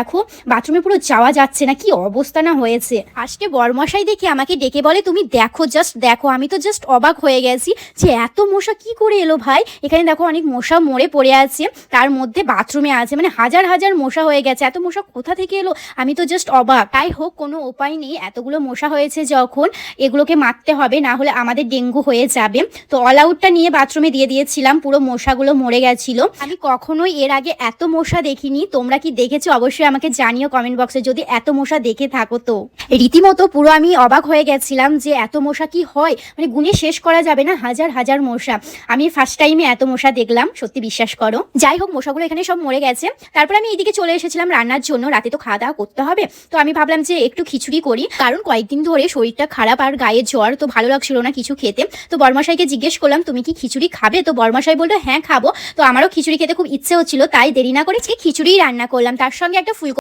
দেখো বাথরুমে পুরো যাওয়া যাচ্ছে না, কি অবস্থা না হয়েছে। আজকে বরমশাই দেখে আমাকে ডেকে বলে তুমি দেখো, জাস্ট দেখো। আমি তো জাস্ট অবাক হয়ে গেছি যে এত মশা কি করে এলো ভাই। এখানে দেখো অনেক মশা মরে পড়ে আছে, তার মধ্যে বাথরুমে আছে, মানে হাজার হাজার মশা হয়ে গেছে। এত মশা কোথা থেকে এলো, আমি তো জাস্ট অবাক। তাই হোক, কোনো উপায় নেই, এতগুলো মশা হয়েছে যখন এগুলোকে মারতে হবে, না হলে আমাদের ডেঙ্গু হয়ে যাবে। তো অল আউটটা নিয়ে বাথরুমে দিয়ে দিয়েছিলাম, পুরো মশাগুলো মরে গেছিল। আমি কখনোই এর আগে এত মশা দেখিনি। তোমরা কি দেখেছো অবশ্যই আমাকে জানিও কমেন্ট বক্সে, যদি এত মশা দেখে থাকো। তো রীতিমতো পুরো আমি অবাক হয়ে গেছিলাম যে এত মশা কি হয়, মানে গুনে শেষ করা যাবে না, হাজার হাজার মশা। আমি ফার্স্ট টাইমে এত মশা দেখলাম, সত্যি বিশ্বাস করো। যাই হোক, মশাগুলো এখানে সব মরে গেছে। তারপর আমি এইদিকে চলে এসেছিলাম রান্নার জন্য, রাতে তো খাওয়া দাওয়া করতে হবে। তো আমি ভাবলাম যে একটু খিচুড়ি করি, কারণ কয়েকদিন ধরে শরীরটা খারাপ আর গায়ে জ্বর, তো ভালো লাগছিল না কিছু খেতে। তো বরমশাইকে জিজ্ঞেস করলাম তুমি কি খিচুড়ি খাবে, তো বরমশাই বললো হ্যাঁ খাবো। তো আমারও খিচুড়ি খেতে খুব ইচ্ছে হচ্ছিল, তাই দেরি না করে খিচুড়ি রান্না করলাম, তার সঙ্গে একটা